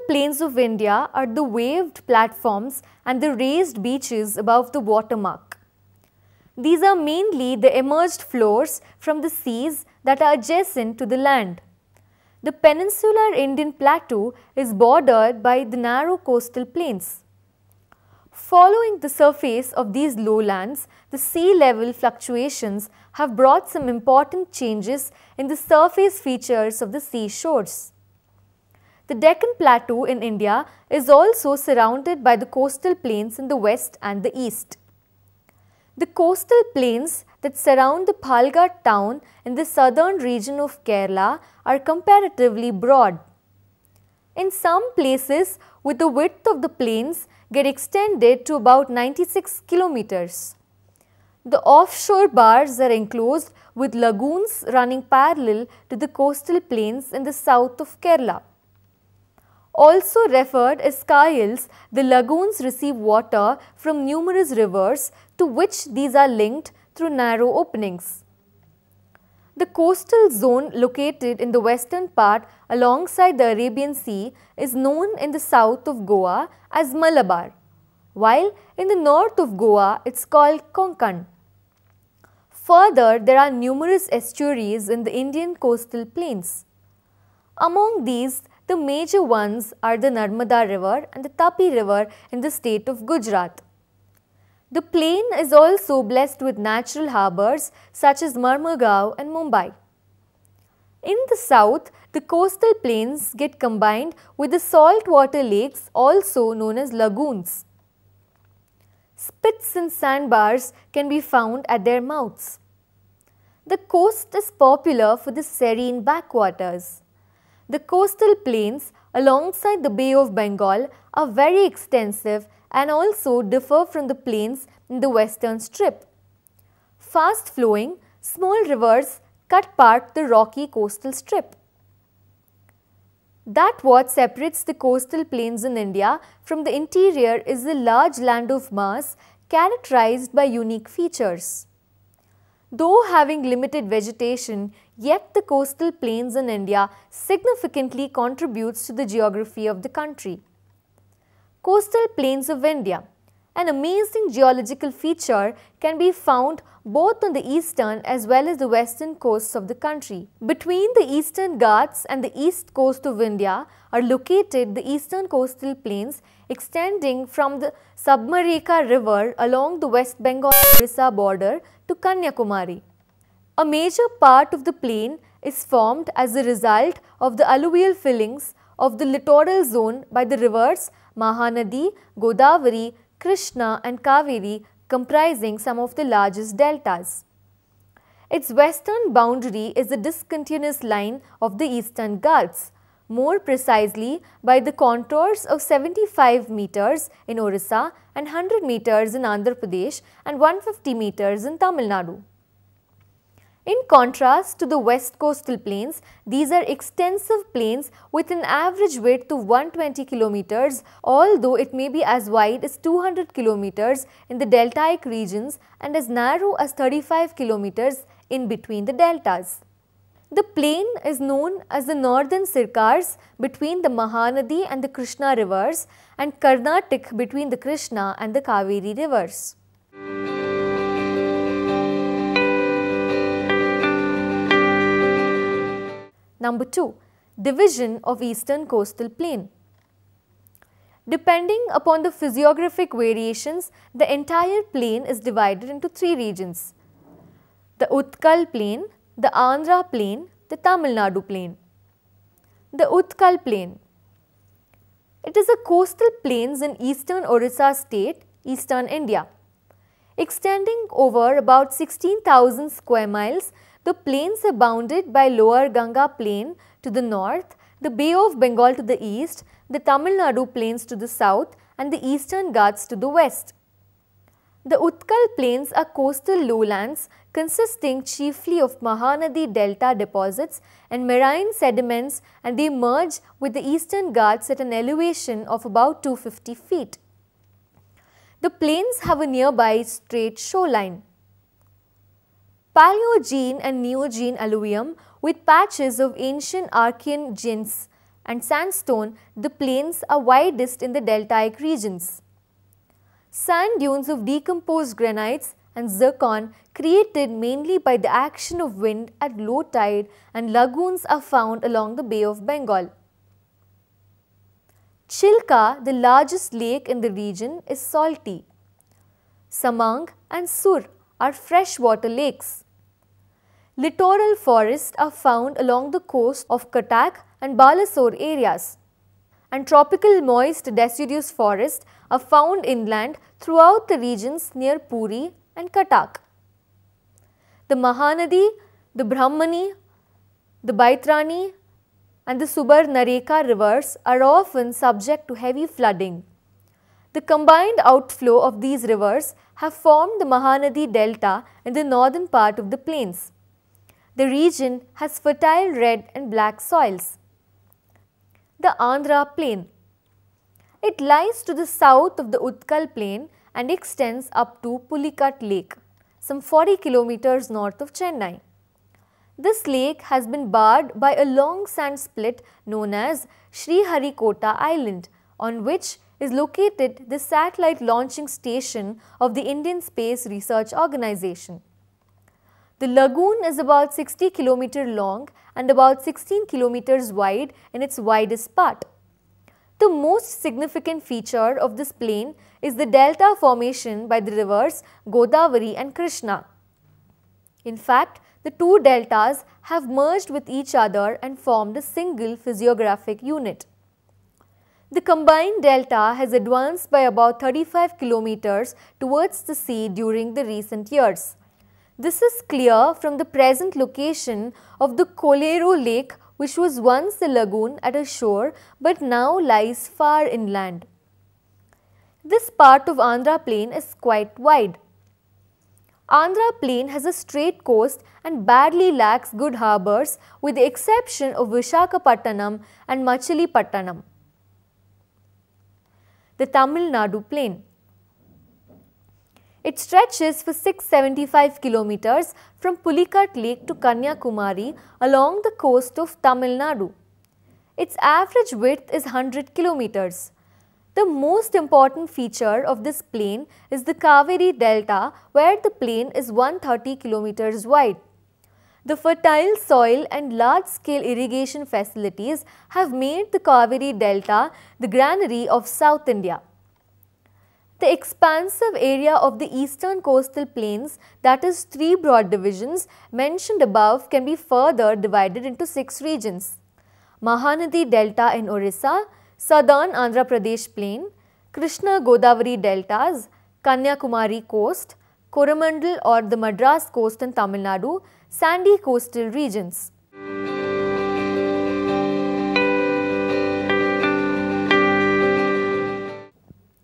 plains of India are the waved platforms and the raised beaches above the watermark. These are mainly the emerged floors from the seas that are adjacent to the land. The peninsular Indian plateau is bordered by the narrow coastal plains. Following the surface of these lowlands, the sea level fluctuations have brought some important changes in the surface features of the seashores. The Deccan Plateau in India is also surrounded by the coastal plains in the west and the east. The coastal plains that surround the Palghat town in the southern region of Kerala are comparatively broad. In some places, with the width of the plains get extended to about 96 kilometers. The offshore bars are enclosed with lagoons running parallel to the coastal plains in the south of Kerala. Also referred as skyles, the lagoons receive water from numerous rivers to which these are linked through narrow openings. The coastal zone located in the western part alongside the Arabian Sea is known in the south of Goa as Malabar, while in the north of Goa it is called Konkan. Further, there are numerous estuaries in the Indian coastal plains. Among these, the major ones are the Narmada River and the Tapi River in the state of Gujarat. The plain is also blessed with natural harbours such as Marmugao and Mumbai. In the south, the coastal plains get combined with the saltwater lakes also known as lagoons. Spits and sandbars can be found at their mouths. The coast is popular for the serene backwaters. The coastal plains alongside the Bay of Bengal are very extensive and also differ from the plains in the western strip. Fast flowing, small rivers cut part the rocky coastal strip. That what separates the coastal plains in India from the interior is the large land of mass characterized by unique features. Though having limited vegetation, yet the coastal plains in India significantly contributes to the geography of the country. Coastal plains of India, an amazing geological feature, can be found both on the eastern as well as the western coasts of the country. Between the eastern Ghats and the east coast of India are located the eastern coastal plains extending from the Sabarmati river along the West Bengal-Orissa border to Kanyakumari. A major part of the plain is formed as a result of the alluvial fillings of the littoral zone by the rivers Mahanadi, Godavari, Krishna and Kaveri, comprising some of the largest deltas. Its western boundary is the discontinuous line of the eastern Ghats, more precisely by the contours of 75 meters in Orissa and 100 meters in Andhra Pradesh and 150 meters in Tamil Nadu. In contrast to the west coastal plains, these are extensive plains with an average width of 120 kilometers, although it may be as wide as 200 kilometers in the deltaic regions and as narrow as 35 kilometers in between the deltas. The plain is known as the northern Sirkars between the Mahanadi and the Krishna rivers and Karnatik between the Krishna and the Kaveri rivers. Number 2. Division of Eastern Coastal Plain. Depending upon the physiographic variations, the entire plain is divided into 3 regions: the Utkal Plain, the Andhra Plain, the Tamil Nadu Plain. The Utkal Plain. It is a coastal plains in eastern Orissa state, eastern India. Extending over about 16,000 square miles, the plains are bounded by Lower Ganga Plain to the north, the Bay of Bengal to the east, the Tamil Nadu Plains to the south and the eastern Ghats to the west. The Utkal Plains are coastal lowlands consisting chiefly of Mahanadi Delta deposits and marine sediments, and they merge with the eastern Ghats at an elevation of about 250 feet. The plains have a nearby straight shoreline. Paleogene and Neogene alluvium with patches of ancient Archean gents and sandstone, the plains are widest in the deltaic regions. Sand dunes of decomposed granites and zircon created mainly by the action of wind at low tide, and lagoons are found along the Bay of Bengal. Chilka, the largest lake in the region, is salty. Samang and Sur are freshwater lakes. Littoral forests are found along the coast of Cuttack and Balasore areas, and tropical moist deciduous forests are found inland throughout the regions near Puri and Cuttack. The Mahanadi, the Brahmani, the Baitrani and the Subarnareka rivers are often subject to heavy flooding. The combined outflow of these rivers have formed the Mahanadi Delta in the northern part of the plains. The region has fertile red and black soils. The Andhra Plain. It lies to the south of the Utkal Plain and extends up to Pulicat Lake, some 40 kilometers north of Chennai. This lake has been barred by a long sand split known as Sriharikota Island, on which is located the satellite launching station of the Indian Space Research Organization. The lagoon is about 60 km long and about 16 km wide in its widest part. The most significant feature of this plain is the delta formation by the rivers Godavari and Krishna. In fact, the two deltas have merged with each other and formed a single physiographic unit. The combined delta has advanced by about 35 kilometers towards the sea during the recent years. This is clear from the present location of the Kolero Lake, which was once a lagoon at a shore but now lies far inland. This part of Andhra Plain is quite wide. Andhra Plain has a straight coast and badly lacks good harbours with the exception of Visakhapatnam and Machilipatnam. The Tamil Nadu Plain. It stretches for 675 kilometers from Pulicat Lake to Kanyakumari along the coast of Tamil Nadu. Its average width is 100 kilometers. The most important feature of this plain is the Kaveri Delta, where the plain is 130 kilometers wide. The fertile soil and large-scale irrigation facilities have made the Kaveri Delta the granary of South India. The expansive area of the eastern coastal plains, that is 3 broad divisions mentioned above, can be further divided into 6 regions: Mahanadi Delta in Orissa, Southern Andhra Pradesh Plain, Krishna Godavari Deltas, Kanyakumari Coast, Coromandel or the Madras Coast in Tamil Nadu, sandy coastal regions.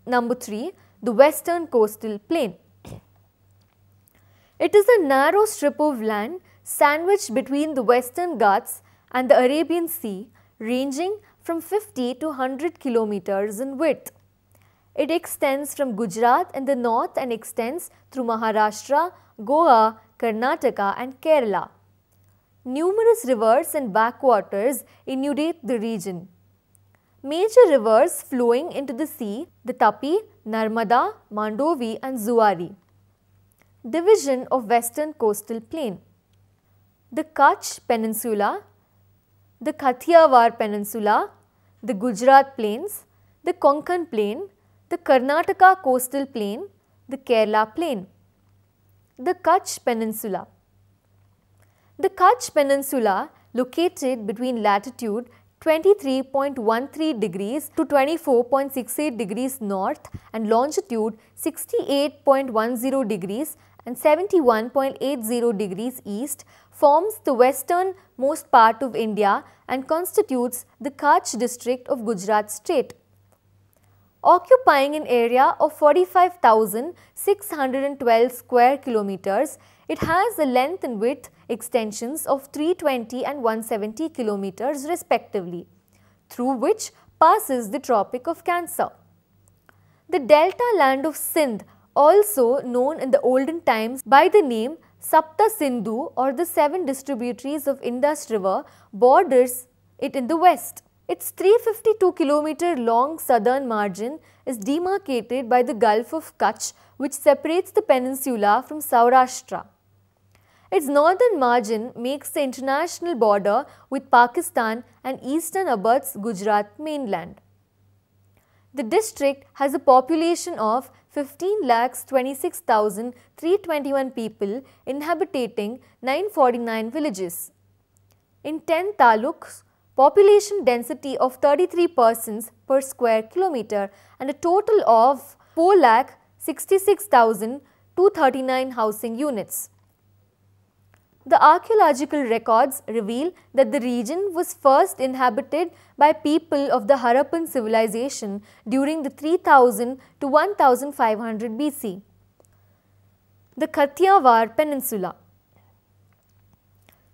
Number 3. The Western Coastal Plain. It is a narrow strip of land sandwiched between the Western Ghats and the Arabian Sea, ranging from 50 to 100 kilometers in width. It extends from Gujarat in the north and extends through Maharashtra, Goa, Karnataka and Kerala. Numerous rivers and backwaters inundate the region. Major rivers flowing into the sea: the Tapi, Narmada, Mandovi and Zuari. Division of Western Coastal Plain. The Kutch Peninsula, the Kathiawar Peninsula, the Gujarat Plains, the Konkan Plain, the Karnataka Coastal Plain, the Kerala Plain. The Kutch Peninsula. The Kutch Peninsula, located between latitude 23.13 degrees to 24.68 degrees north and longitude 68.10 degrees and 71.80 degrees east, forms the westernmost part of India and constitutes the Kutch district of Gujarat state. Occupying an area of 45,612 square kilometers, it has a length and width extensions of 320 and 170 kilometers respectively, through which passes the Tropic of Cancer. The delta land of Sindh, also known in the olden times by the name Sapta Sindhu or the 7 distributaries of Indus River, borders it in the west. Its 352 km long southern margin is demarcated by the Gulf of Kutch, which separates the peninsula from Saurashtra. Its northern margin makes the international border with Pakistan and eastern abuts Gujarat mainland. The district has a population of 15,26,321 people inhabiting 949 villages. In 10 taluks, population density of 33 persons per square kilometer and a total of 4,66,239 housing units. The archaeological records reveal that the region was first inhabited by people of the Harappan civilization during the 3000 to 1500 BC. The Kathiawar Peninsula.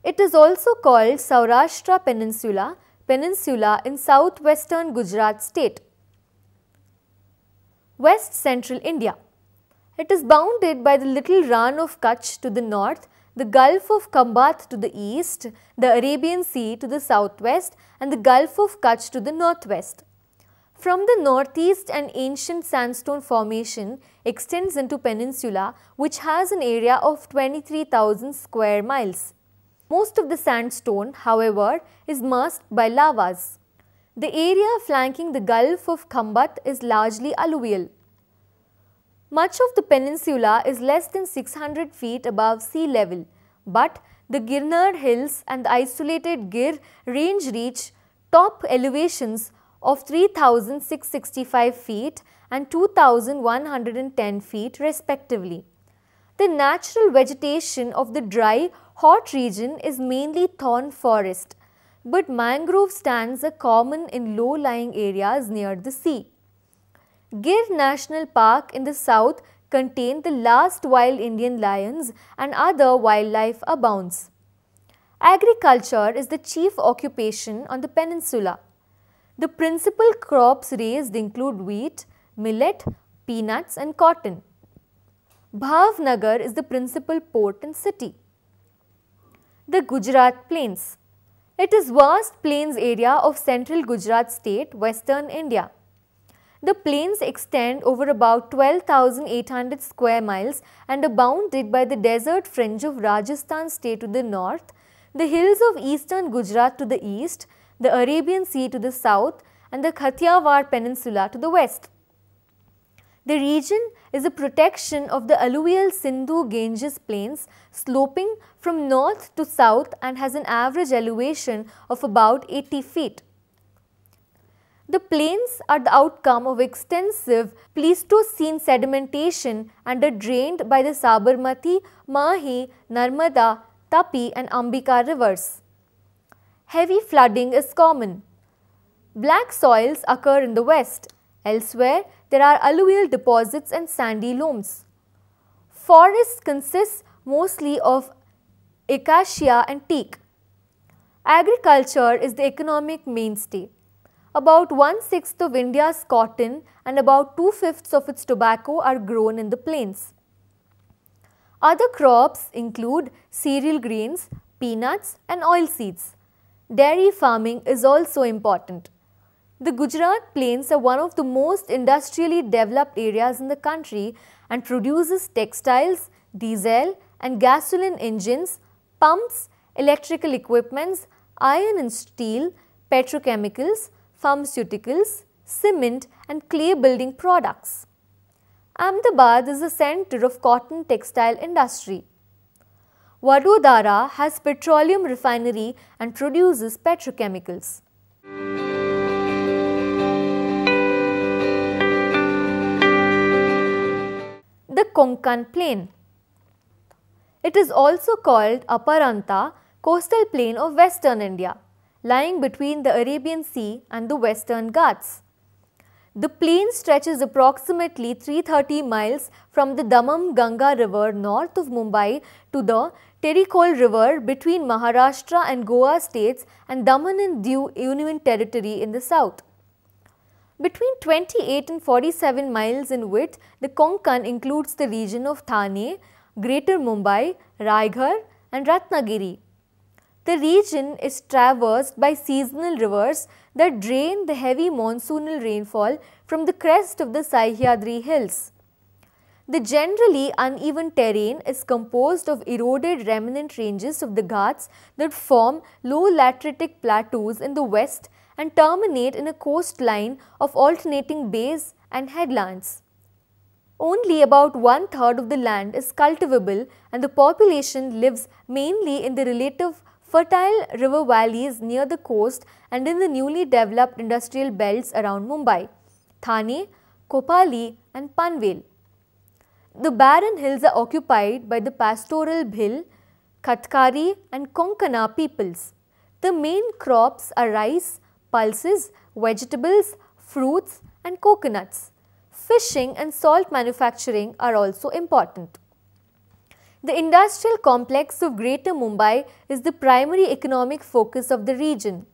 It is also called Saurashtra Peninsula, peninsula in southwestern Gujarat state. West Central India. It is bounded by the little Rann of Kutch to the north, the Gulf of Khambat to the east, the Arabian Sea to the southwest and the Gulf of Kutch to the northwest. From the northeast, an ancient sandstone formation extends into peninsula which has an area of 23,000 square miles. Most of the sandstone, however, is masked by lavas. The area flanking the Gulf of Khambat is largely alluvial. Much of the peninsula is less than 600 feet above sea level, but the Girnar hills and the isolated Gir range reach top elevations of 3,665 feet and 2,110 feet respectively. The natural vegetation of the dry, hot region is mainly thorn forest, but mangrove stands are common in low-lying areas near the sea. Gir National Park in the south contains the last wild Indian lions and other wildlife abounds. Agriculture is the chief occupation on the peninsula. The principal crops raised include wheat, millet, peanuts and cotton. Bhavnagar is the principal port and city. The Gujarat Plains. It is vast plains area of central Gujarat state, western India. The plains extend over about 12,800 square miles and are bounded by the desert fringe of Rajasthan state to the north, the hills of eastern Gujarat to the east, the Arabian Sea to the south and the Kathiawar Peninsula to the west. The region is a protection of the alluvial Sindhu-Ganges plains sloping from north to south and has an average elevation of about 80 feet. The plains are the outcome of extensive Pleistocene sedimentation and are drained by the Sabarmati, Mahi, Narmada, Tapi and Ambika rivers. Heavy flooding is common. Black soils occur in the west. Elsewhere, there are alluvial deposits and sandy loams. Forests consist mostly of acacia and teak. Agriculture is the economic mainstay. About 1/6 of India's cotton and about 2/5 of its tobacco are grown in the plains. Other crops include cereal grains, peanuts and oilseeds. Dairy farming is also important. The Gujarat plains are one of the most industrially developed areas in the country and produces textiles, diesel and gasoline engines, pumps, electrical equipments, iron and steel, petrochemicals, pharmaceuticals, cement and clay building products. Ahmedabad is the center of cotton textile industry. Vadodara has petroleum refinery and produces petrochemicals. The Konkan Plain. It is also called Aparanta, coastal plain of western India, lying between the Arabian Sea and the Western Ghats. The plain stretches approximately 330 miles from the Damam-Ganga river north of Mumbai to the Terikol river between Maharashtra and Goa states and Daman and Diu Union Territory in the south. Between 28 and 47 miles in width, the Konkan includes the region of Thane, Greater Mumbai, Raigad and Ratnagiri. The region is traversed by seasonal rivers, that drain the heavy monsoonal rainfall from the crest of the Sahyadri hills. The generally uneven terrain is composed of eroded remnant ranges of the Ghats that form low lateritic plateaus in the west and terminate in a coastline of alternating bays and headlands. Only about 1/3 of the land is cultivable and the population lives mainly in the relative fertile river valleys near the coast and in the newly developed industrial belts around Mumbai, Thane, Kopali and Panvel. The barren hills are occupied by the pastoral Bhil, Khatkari and Konkana peoples. The main crops are rice, pulses, vegetables, fruits and coconuts. Fishing and salt manufacturing are also important. The industrial complex of Greater Mumbai is the primary economic focus of the region.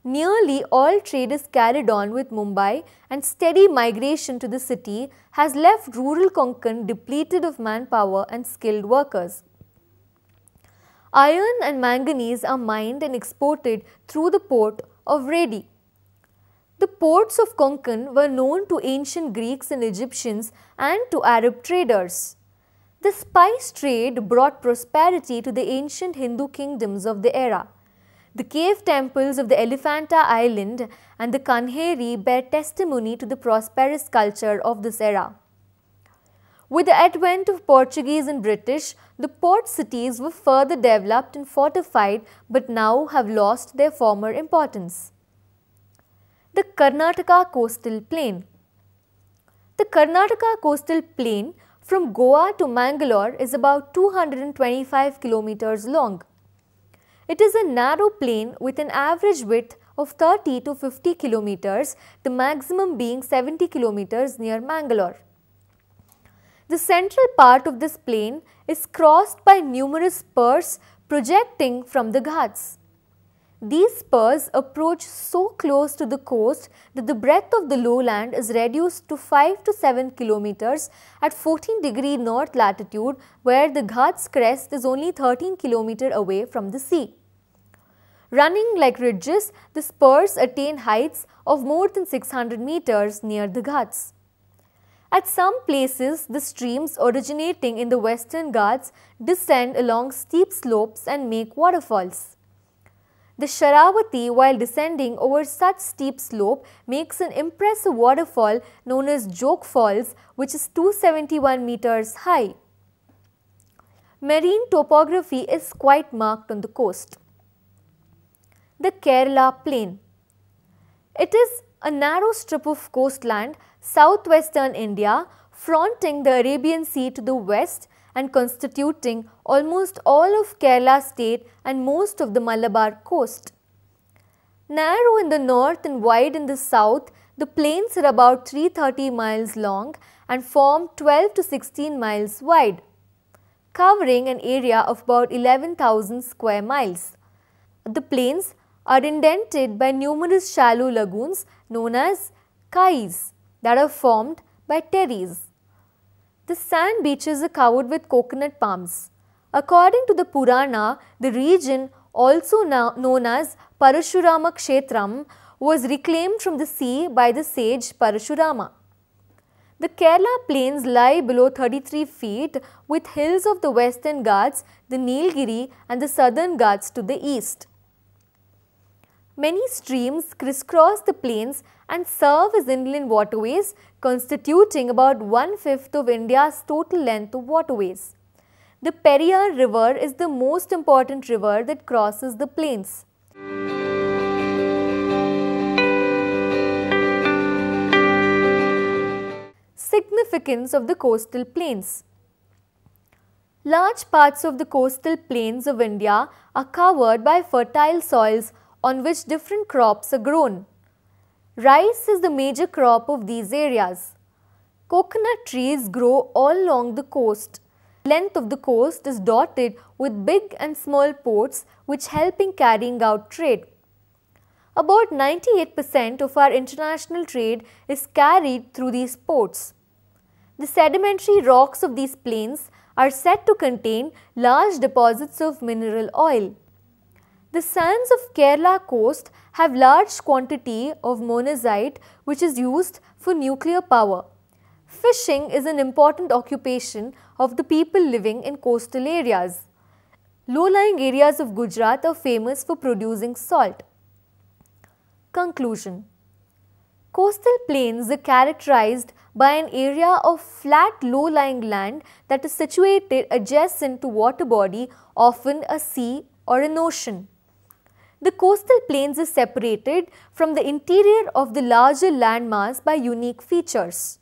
Nearly all trade is carried on with Mumbai and steady migration to the city has left rural Konkan depleted of manpower and skilled workers. Iron and manganese are mined and exported through the port of Redi. The ports of Konkan were known to ancient Greeks and Egyptians and to Arab traders. The spice trade brought prosperity to the ancient Hindu kingdoms of the era. The cave temples of the Elephanta Island and the Kanheri bear testimony to the prosperous culture of this era. With the advent of Portuguese and British, the port cities were further developed and fortified but now have lost their former importance. The Karnataka Coastal Plain. The Karnataka Coastal Plain from Goa to Mangalore is about 225 kilometers long. It is a narrow plain with an average width of 30 to 50 kilometers, the maximum being 70 kilometers near Mangalore. The central part of this plain is crossed by numerous spurs projecting from the Ghats. These spurs approach so close to the coast that the breadth of the lowland is reduced to 5 to 7 kilometers at 14° north latitude, where the Ghats crest is only 13 kilometers away from the sea. Running like ridges, the spurs attain heights of more than 600 meters near the Ghats. At some places, the streams originating in the western Ghats descend along steep slopes and make waterfalls. The Sharavati, while descending over such steep slope, makes an impressive waterfall known as Jog Falls, which is 271 meters high. Marine topography is quite marked on the coast. The Kerala Plain. It is a narrow strip of coastland southwestern India, fronting the Arabian Sea to the west and constituting almost all of Kerala state and most of the Malabar coast. Narrow in the north and wide in the south, the plains are about 330 miles long and form 12 to 16 miles wide, covering an area of about 11,000 square miles. The plains are indented by numerous shallow lagoons known as kais that are formed by terraces. The sand beaches are covered with coconut palms. According to the Purana, the region, also now known as Parashurama Kshetram, was reclaimed from the sea by the sage Parashurama. The Kerala plains lie below 33 feet with hills of the western Ghats, the Nilgiri and the southern Ghats to the east. Many streams crisscross the plains and serve as inland waterways, constituting about 1/5 of India's total length of waterways. The Periyar River is the most important river that crosses the plains. Significance of the coastal plains. Large parts of the coastal plains of India are covered by fertile soils on which different crops are grown. Rice is the major crop of these areas. Coconut trees grow all along the coast. The length of the coast is dotted with big and small ports which help in carrying out trade. About 98% of our international trade is carried through these ports. The sedimentary rocks of these plains are said to contain large deposits of mineral oil. The sands of Kerala coast have large quantity of monazite which is used for nuclear power. Fishing is an important occupation of the people living in coastal areas. Low-lying areas of Gujarat are famous for producing salt. Conclusion. Coastal plains are characterized by an area of flat low-lying land that is situated adjacent to water body, often a sea or an ocean. The coastal plains are separated from the interior of the larger landmass by unique features.